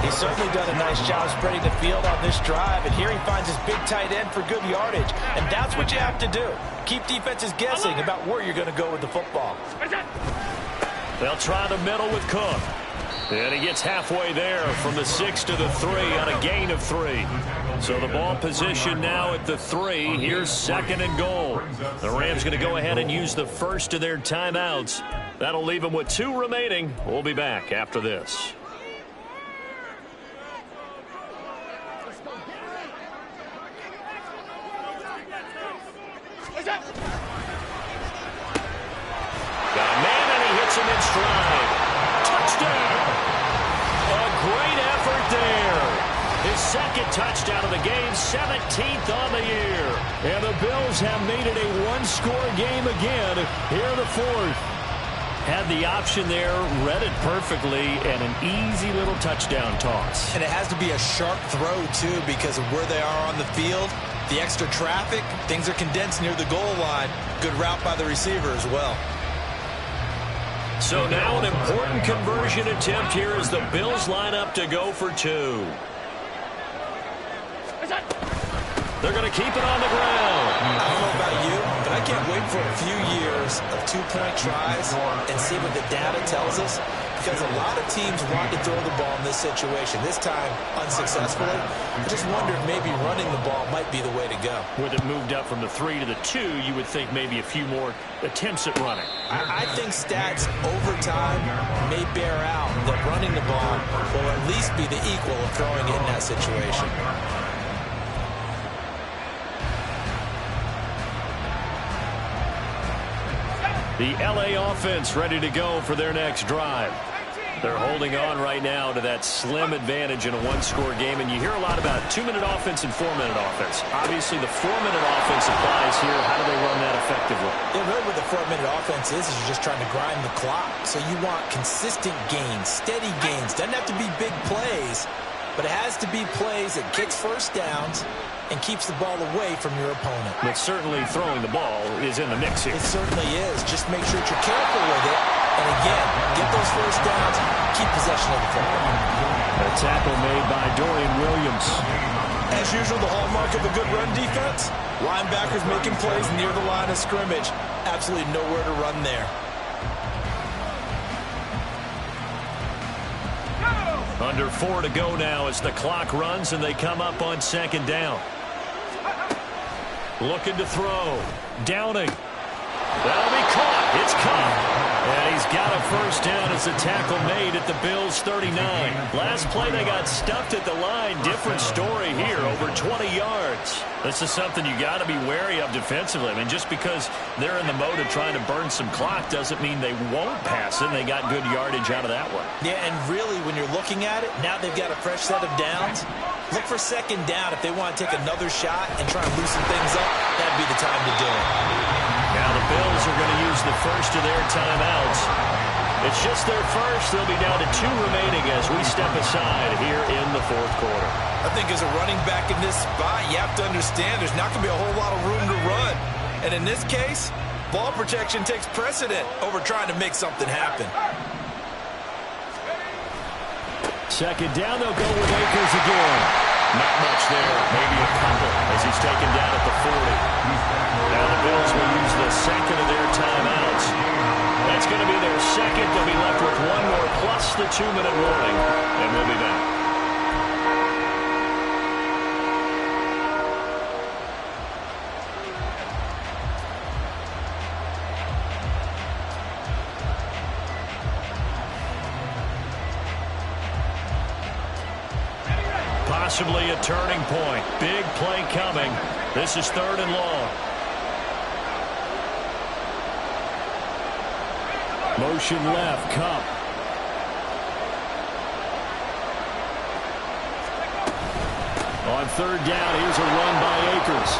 He's certainly done a nice job spreading the field on this drive, and here he finds his big tight end for good yardage. And that's what you have to do. Keep defenses guessing about where you're going to go with the football. They'll try the middle with Cook. And he gets halfway there from the 6 to the 3 on a gain of 3. So the ball position now at the 3. Here's 2nd and goal. The Rams going to go ahead and use the first of their timeouts. That'll leave them with 2 remaining. We'll be back after this. Got a man and he hits him in stride. Touchdown! A great effort there. His 2nd touchdown of the game, 17th on the year. And the Bills have made it a one-score game again here in the 4th. Had the option there, read it perfectly, and an easy little touchdown toss. And it has to be a sharp throw, too, because of where they are on the field. The extra traffic, things are condensed near the goal line. Good route by the receiver as well. So now an important conversion attempt here as the Bills line up to go for 2. They're going to keep it on the ground. I don't know about you, but I can't wait for a few years of 2-point tries and see what the data tells us. Because a lot of teams want to throw the ball in this situation. This time, unsuccessfully. I just wonder if maybe running the ball might be the way to go. With it moved up from the 3 to the 2, you would think maybe a few more attempts at running. I think stats over time may bear out that running the ball will at least be the equal of throwing it in that situation. The LA offense ready to go for their next drive. They're holding on right now to that slim advantage in a one-score game, and you hear a lot about 2-minute offense and 4-minute offense. Obviously, the 4-minute offense applies here. How do they run that effectively? Yeah, really what the 4-minute offense is you're just trying to grind the clock. So you want consistent gains, steady gains. Doesn't have to be big plays, but it has to be plays that gets first downs and keeps the ball away from your opponent. But certainly throwing the ball is in the mix here. It certainly is. Just make sure that you're careful with it. And again, get those first downs, keep possession of the football. A tackle made by Dorian Williams. As usual, the hallmark of a good run defense, linebackers making plays near the line of scrimmage. Absolutely nowhere to run there. Under 4 to go now as the clock runs and they come up on 2nd down. Looking to throw. Downing. That'll be caught. It's caught. And he's got a first down as the tackle made at the Bills' 39. Last play, they got stuffed at the line. Different story here, over 20 yards. This is something you got to be wary of defensively. I mean, just because they're in the mode of trying to burn some clock doesn't mean they won't pass it. They got good yardage out of that one. Yeah, and really, when you're looking at it, now they've got a fresh set of downs. Look for second down if they want to take another shot and try and loosen things up. That'd be the time to do it. Now the Bills are going to use the first of their timeouts. It's just their first. They'll be down to 2 remaining as we step aside here in the fourth quarter. I think as a running back in this spot, you have to understand there's not going to be a whole lot of room to run. And in this case, ball protection takes precedent over trying to make something happen. Second down, they'll go with Akers again. Not much there, maybe a couple as he's taken down at the 40. Now the Bills will use the second of their timeouts. That's going to be their second. They'll be left with one more plus the 2-minute warning, and we'll be back. Possibly a turning point. Big play coming. This is 3rd and long. Motion left, Cup. On 3rd down, here's a run by Akers.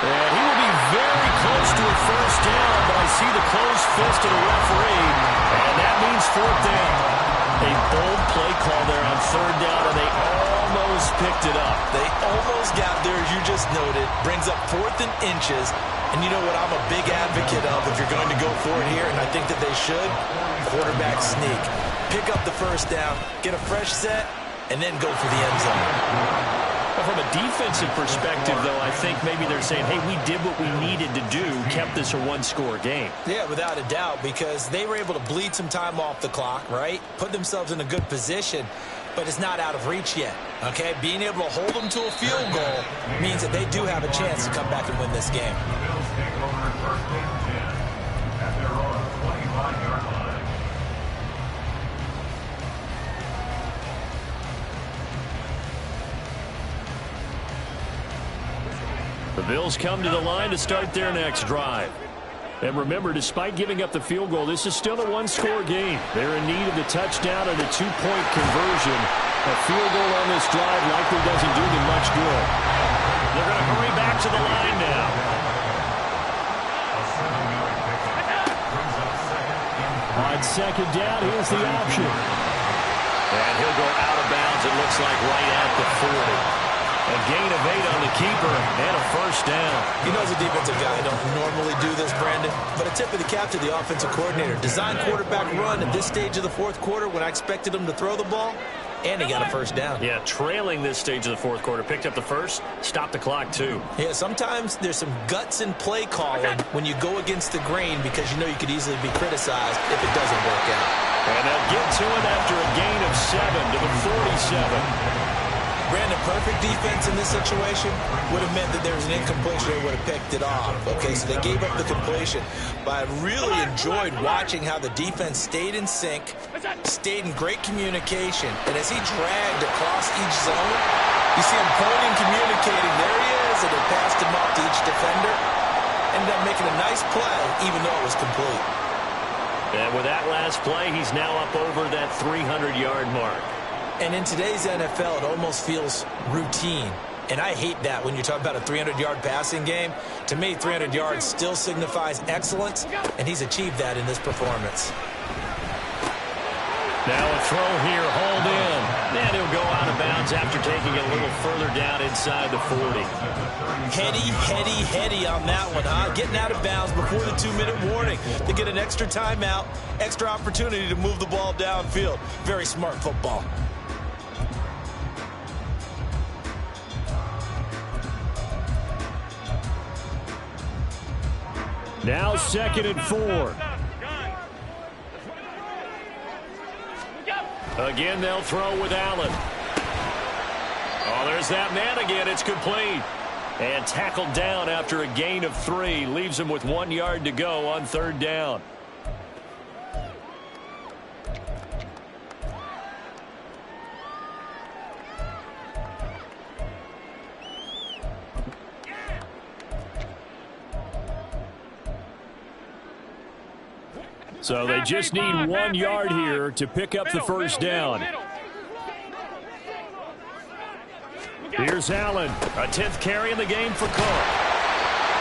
And he will be very close to a first down, but I see the closed fist of the referee, and that means 4th down. A bold play call there on 3rd down, and they almost picked it up. They almost got there, as you just noted. Brings up 4th and inches. And you know what I'm a big advocate of if you're going to go for it here, and I think that they should? Quarterback sneak. Pick up the first down, get a fresh set, and then go for the end zone. Well, from a defensive perspective, though, I think maybe they're saying, hey, we did what we needed to do, kept this a 1-score game. Yeah, without a doubt, because they were able to bleed some time off the clock, right? Put themselves in a good position, but it's not out of reach yet, okay? Being able to hold them to a field goal means that they do have a chance to come back and win this game. The Bills take over 1st and 10 at their own 25-yard line. The Bills come to the line to start their next drive. And remember, despite giving up the field goal, this is still a 1-score game. They're in need of the touchdown and a 2-point conversion. A field goal on this drive likely doesn't do them much good. They're going to hurry back to the line now. On 2nd down, here's the option. And he'll go out of bounds, it looks like, right at the 40. A gain of 8 on the keeper and a first down. You know, as a defensive guy, I don't normally do this, Brandon, but a tip of the cap to the offensive coordinator. Design quarterback run at this stage of the 4th quarter when I expected him to throw the ball, and he got a first down. Yeah, trailing this stage of the 4th quarter. Picked up the first, stopped the clock, too. Yeah, sometimes there's some guts in play calling when you go against the grain because you know you could easily be criticized if it doesn't work out. And they'll get to it after a gain of 7 to the 47. Brandon, perfect defense in this situation would have meant that there was an incompletion. They would have picked it off. Okay, so they gave up the completion. But I really enjoyed watching how the defense stayed in sync, stayed in great communication. And as he dragged across each zone, you see him pointing, communicating. There he is, and they passed him off to each defender. Ended up making a nice play, even though it was complete. And with that last play, he's now up over that 300-yard mark. And in today's NFL, it almost feels routine. And I hate that when you talk about a 300-yard passing game. To me, 300 yards still signifies excellence, and he's achieved that in this performance. Now a throw here, hauled in. And he'll go out of bounds after taking it a little further down inside the 40. Heady on that one, huh? Getting out of bounds before the 2-minute warning to get an extra timeout, extra opportunity to move the ball downfield. Very smart football. Now 2nd and 4. Again, they'll throw with Allen. Oh, there's that man again. It's complete. And tackled down after a gain of 3. Leaves him with 1 yard to go on 3rd down. So they just need 1 yard here to pick up the first down. Here's Allen, a 10th carry in the game for Cook.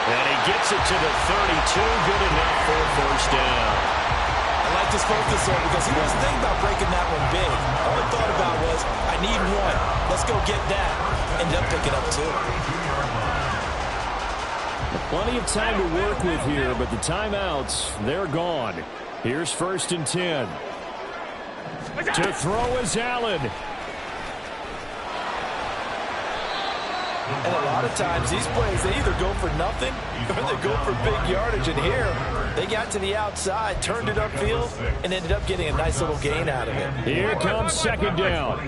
And he gets it to the 32, good enough for a first down. I like this focus there because he wasn't thinking about breaking that one big. All he thought about was, I need one. Let's go get that. Ended up picking up 2. Plenty of time to work with here, but the timeouts, they're gone. Here's 1st and 10. To throw is Allen. And a lot of times, these plays, they either go for nothing or they go for big yardage. And here, they got to the outside, turned it upfield, and ended up getting a nice little gain out of it. Here comes 2nd down.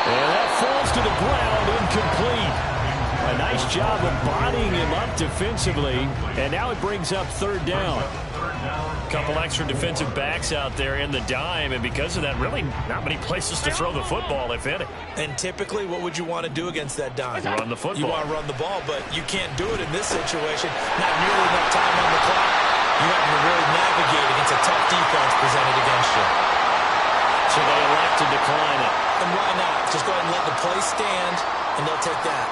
And that falls to the ground, incomplete. A nice job of bodying him up defensively, and now it brings up 3rd down. Couple extra defensive backs out there in the dime, and because of that, really not many places to throw the football, if any. And typically, what would you want to do against that dime? Run the football. You want to run the ball, but you can't do it in this situation. Not nearly enough time on the clock. You have to really navigate against a tough defense presented against you. So they elect to decline it. And why not? Just go ahead and let the play stand, and they'll take that.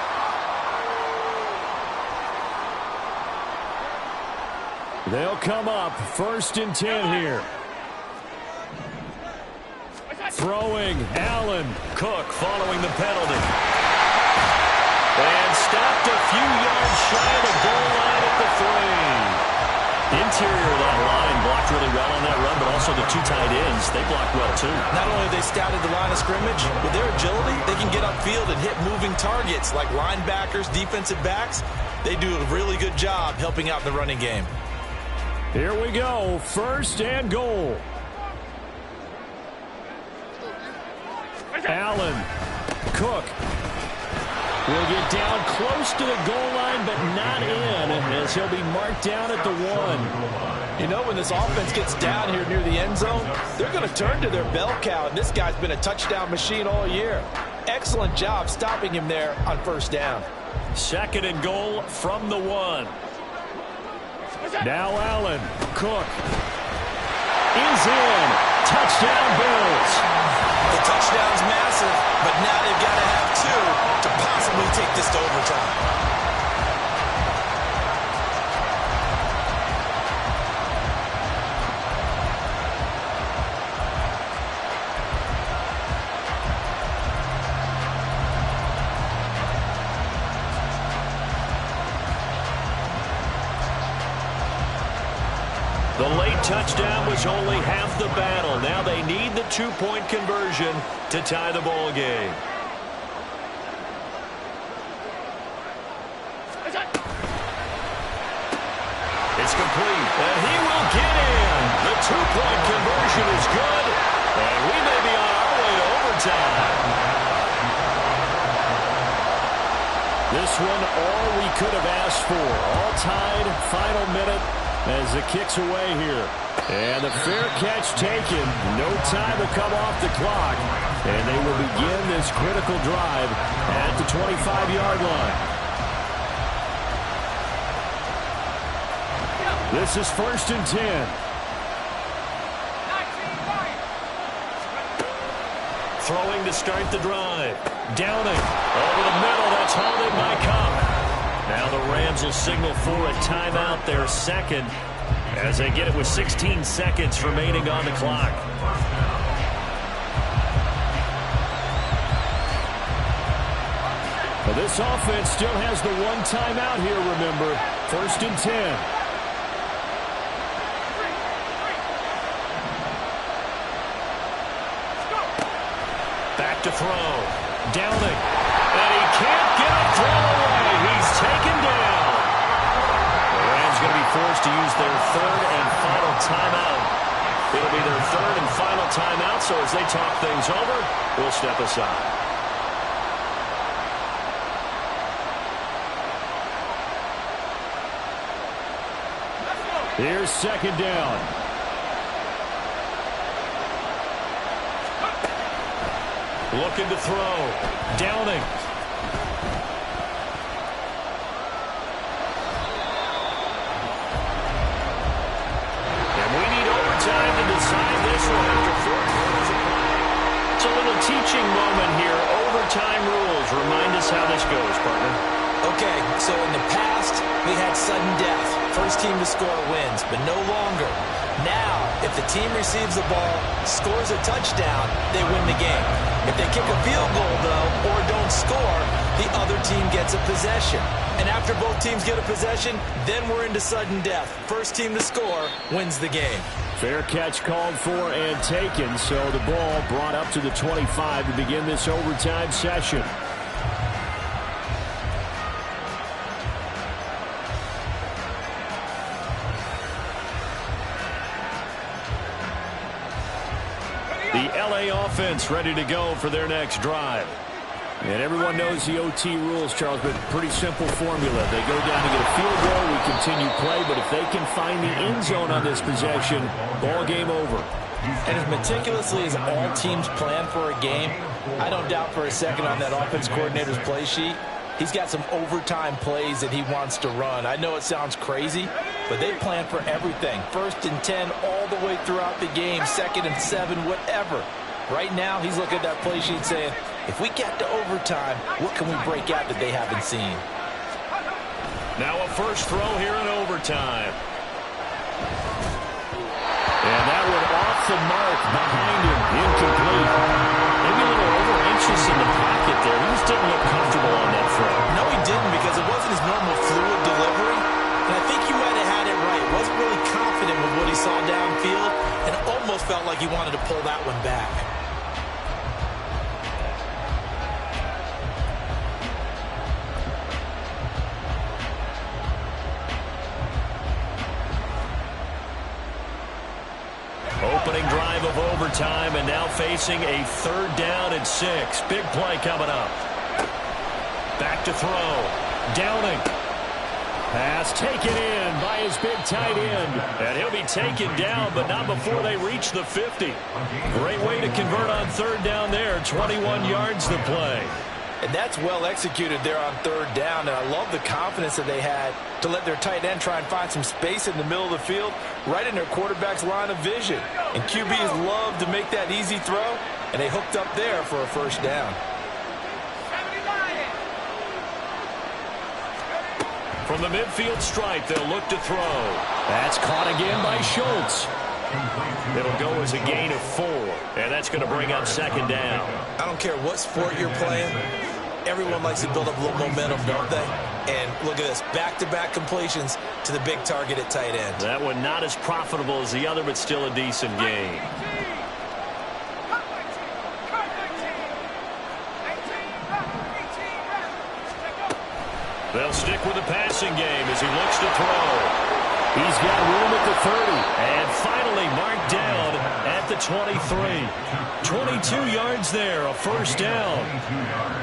They'll come up 1st and 10 here. Throwing, Allen. Cook following the penalty. And stopped a few yards shy of the goal line at the 3. Interior of that line blocked really well on that run, but also the 2 tight ends, they blocked well too. Not only have they scouted the line of scrimmage, with their agility, they can get upfield and hit moving targets like linebackers, defensive backs. They do a really good job helping out in the running game. Here we go, 1st and goal. Allen, Cook will get down close to the goal line, but not in, as he'll be marked down at the 1. You know, when this offense gets down here near the end zone, they're going to turn to their bell cow, and this guy's been a touchdown machine all year. Excellent job stopping him there on 1st down. 2nd and goal from the 1. Now Allen, Cook is in. Touchdown Bills. The touchdown's massive, but now they've got to have 2 to possibly take this to overtime. The late touchdown was only half the battle. Now they need the 2-point conversion to tie the ball game. It's complete, and he will get in. The 2-point conversion is good, and we may be on our way to overtime. This one all we could have asked for. All tied, final minute as it kicks away here. And the fair catch taken. No time to come off the clock. And they will begin this critical drive at the 25-yard line. This is 1st and 10. Throwing to start the drive. Downing. Over the middle. That's all they might come. Now the Rams will signal for a timeout, their 2nd, as they get it with 16 seconds remaining on the clock. Well, this offense still has the 1 timeout here, remember. 1st and 10. Back to throw. Downing. And he can't get a throw away. He's taken down. The Rams going to be forced to use their 3rd and final timeout. It'll be their 3rd and final timeout, so as they talk things over, we'll step aside. Here's 2nd down. Looking to throw. Downing. decide this one after 4 quarters of play. It's a little teaching moment here. Overtime rules. Remind us how this goes, partner. Okay, so in the past, we had sudden death. First team to score wins, but no longer. Now, if the team receives the ball, scores a touchdown, they win the game. If they kick a field goal, though, or don't score, the other team gets a possession. And after both teams get a possession, then we're into sudden death. First team to score wins the game. Fair catch called for and taken, so the ball brought up to the 25 to begin this overtime session. The LA offense ready to go for their next drive. And everyone knows the OT rules, Charles, but pretty simple formula. They go down to get a field goal, we continue play, but if they can find the end zone on this possession, ball game over. And as meticulously as all teams plan for a game, I don't doubt for a second on that offense coordinator's play sheet, he's got some overtime plays that he wants to run. I know it sounds crazy, but they plan for everything. 1st and 10 all the way throughout the game, 2nd and 7, whatever. Right now, he's looking at that play sheet saying, if we get to overtime, what can we break out that they haven't seen? Now a first throw here in overtime. And that one off the mark behind him, incomplete. Maybe a little over-anxious in the pocket there. He just didn't look comfortable on that throw. No, he didn't, because it wasn't his normal fluid delivery. And I think you might have had it right. Wasn't really confident with what he saw downfield, and it almost felt like he wanted to pull that one back. Opening drive of overtime, and now facing a 3rd down and 6. Big play coming up. Back to throw. Downing. Pass taken in by his big tight end. And he'll be taken down, but not before they reach the 50. Great way to convert on 3rd down there. 21 yards to play. And that's well executed there on 3rd down, and I love the confidence that they had to let their tight end try and find some space in the middle of the field, right in their quarterback's line of vision. And QBs love to make that easy throw, and they hooked up there for a 1st down. From the midfield stripe, they'll look to throw. That's caught again by Schultz. It'll go as a gain of 4, and that's going to bring up 2nd down. I don't care what sport you're playing. Everyone likes to build up a little momentum, don't they? And look at this, back-to-back completions to the big target at tight end. That one not as profitable as the other, but still a decent gain. They'll stick with the passing game as he looks to throw. He's got room at the 30, and finally marked down at the 23. 22 yards there, a 1st down.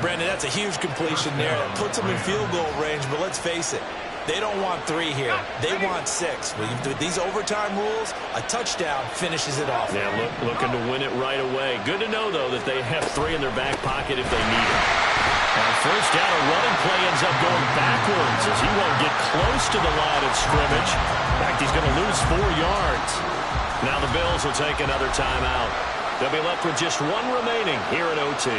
Brandon, that's a huge completion there. That puts them in field goal range, but let's face it, they don't want 3 here. They want 6. With these overtime rules, a touchdown finishes it off. Yeah, looking to win it right away. Good to know, though, that they have 3 in their back pocket if they need it. On 1st down, a running play ends up going backwards as he won't get close to the line of scrimmage. In fact, he's going to lose 4 yards. Now the Bills will take another timeout. They'll be left with just 1 remaining here at OT.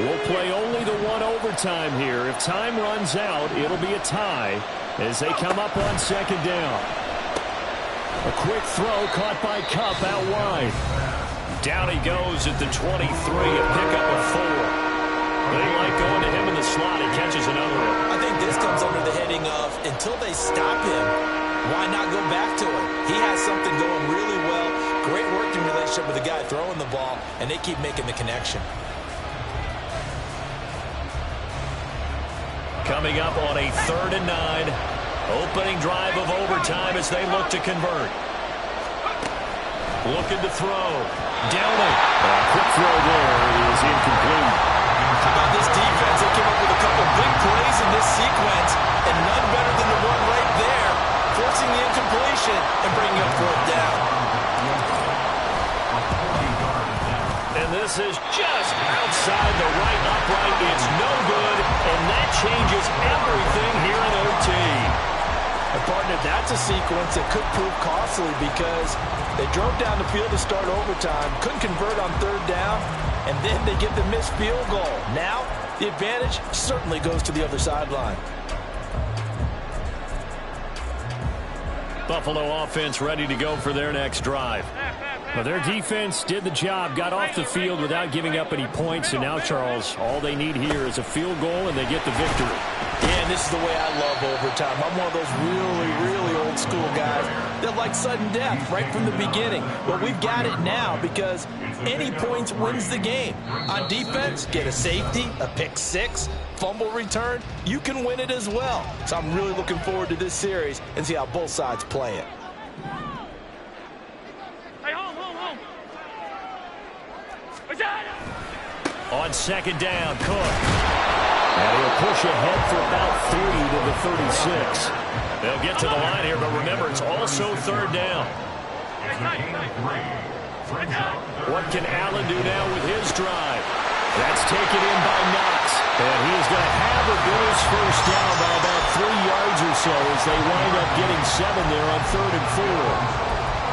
We'll play only the 1 overtime here. If time runs out, it'll be a tie as they come up on 2nd down. A quick throw caught by Kupp out wide. Down he goes at the 23, a pickup of 4. They like going to him in the slot. He catches another one. I think this comes under the heading of, until they stop him, why not go back to him? He has something going really well. Great working relationship with the guy throwing the ball, and they keep making the connection. Coming up on a 3rd and 9. Opening drive of overtime as they look to convert. Looking to throw. Downing. A quick throw there is incomplete. How about this defense? They came up with a couple big plays in this sequence, and none better than the one right there, forcing the incompletion and bringing up 4th down. And this is just outside the right upright. It's no good, and that was everything here in OT. And partner, that's a sequence that could prove costly because they drove down the field to start overtime, couldn't convert on third down, and then they get the missed field goal. Now, the advantage certainly goes to the other sideline. Buffalo offense ready to go for their next drive. Well, their defense did the job, got off the field without giving up any points, and now, Charles, all they need here is a field goal, and they get the victory. Yeah, and this is the way I love overtime. I'm one of those really old school guys that like sudden death right from the beginning. But we've got it now because any points wins the game. On defense, get a safety, a pick six, fumble return, you can win it as well. So I'm really looking forward to this series and see how both sides play it. Hey, home. On second down, Cook. And he'll push ahead for about 3 to the 36. They'll get to the line here, but remember, it's also third down. What can Allen do now with his drive? That's taken in by Knox. And he is going to have a Bills first down by about 3 yards or so as they wind up getting 7 there on 3rd and 4.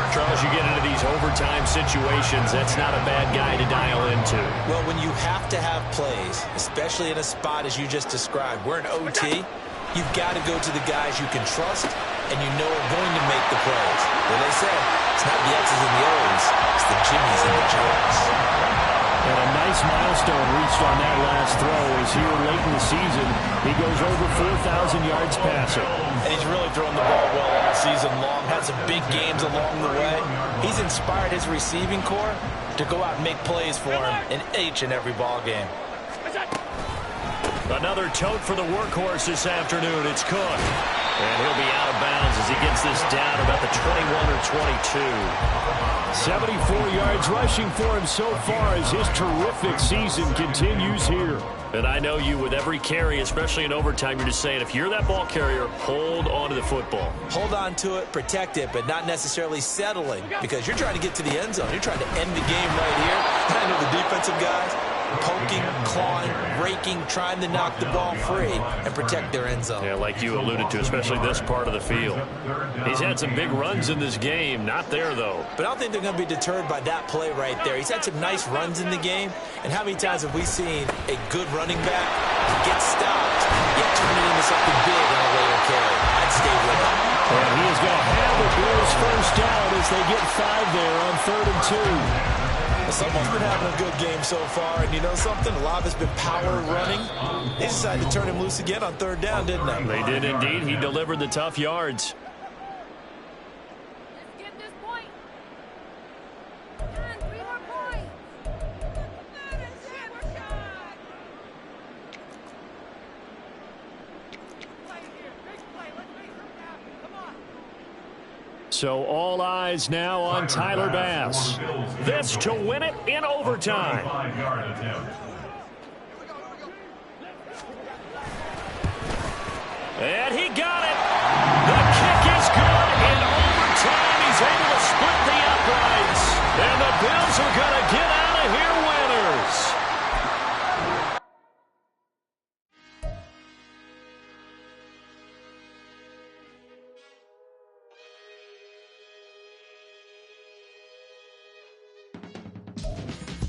Charles, you get into these overtime situations, that's not a bad guy to dial into. Well, when you have to have plays, especially in a spot as you just described, we're in OT, you've got to go to the guys you can trust and you know are going to make the plays. Well, they say it's not the X's and the O's, it's the Jimmies and the Joes. And a nice milestone reached on that last throw as here late in the season, he goes over 4,000 yards passing. And he's really thrown the ball well all season long, had some big games along the way. He's inspired his receiving corps to go out and make plays for him in each and every ball game. Another tote for the workhorse this afternoon. It's Cook. And he'll be out of bounds as he gets this down about the 21 or 22. 74 yards rushing for him so far as his terrific season continues here. And I know you, with every carry, especially in overtime, you're just saying, if you're that ball carrier, hold on to the football. Hold on to it, protect it, but not necessarily settling because you're trying to get to the end zone. You're trying to end the game right here. I know the defensive guys poking, clawing, raking, trying to knock the ball free and protect their end zone. Yeah, like you alluded to, especially this part of the field. He's had some big runs in this game. Not there, though. But I don't think they're going to be deterred by that play right there. He's had some nice runs in the game. And how many times have we seen a good running back get stopped, yet turn it into something big on a later carry? I'd stay with him. And he is going to have the Bills first down as they get 5 there on 3rd and 2. Someone's been having a good game so far, and you know something? A lot of it's been power running. They decided to turn him loose again on 3rd down, didn't they? They did indeed. He delivered the tough yards. Let's get this point. Come on, 3 more points. So all eyes now on Tyler Bass. This to win it in overtime. And he got it. The kick is good. In overtime, he's able to split the uprights. And the Bills are going to get out of here winners.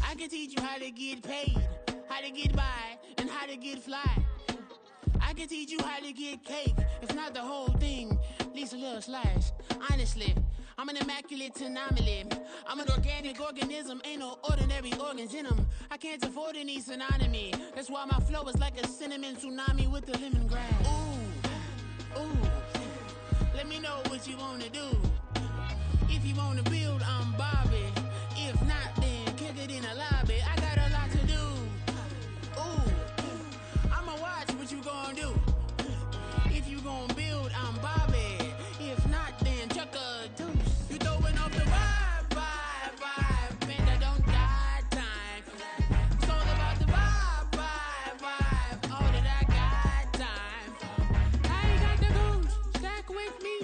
I can teach you how to get paid, how to get by, and how to get fly. I can teach you how to get cake, if not the whole thing, at least a little slice. Honestly, I'm an immaculate anomaly. I'm an organic organism, ain't no ordinary organs in them. I can't afford any synonymy. That's why my flow is like a cinnamon tsunami with the lemongrass. Ooh, let me know what you wanna do. If you wanna build, I'm Bobby. If not, then kick it in the lobby. I got a lot to do. Ooh, I'ma watch what you gonna do. If you gonna build, I'm Bobby. If not, then chuck a deuce. You throwing off the vibe, and I don't got time. It's all about the vibe, all that I got time. I ain't got the goose, stack with me.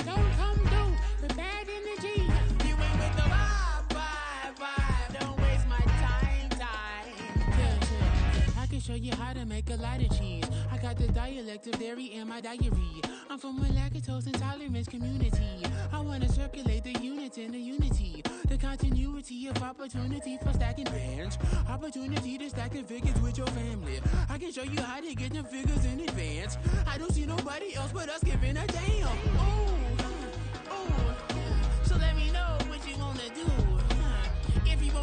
Don't come through with bad energy. You ain't with the vibe, don't waste my time. Yeah. I can show you how to make a lot of cheese. I got the dialect of dairy in my diary. I'm from a lactose intolerance community. I wanna circulate the units in the unity. The continuity of opportunity for stacking bands. Opportunity to stack the figures with your family. I can show you how to get the figures in advance. I don't see nobody else but us giving a damn. Ooh, ooh. So let me know what you wanna do. If you wanna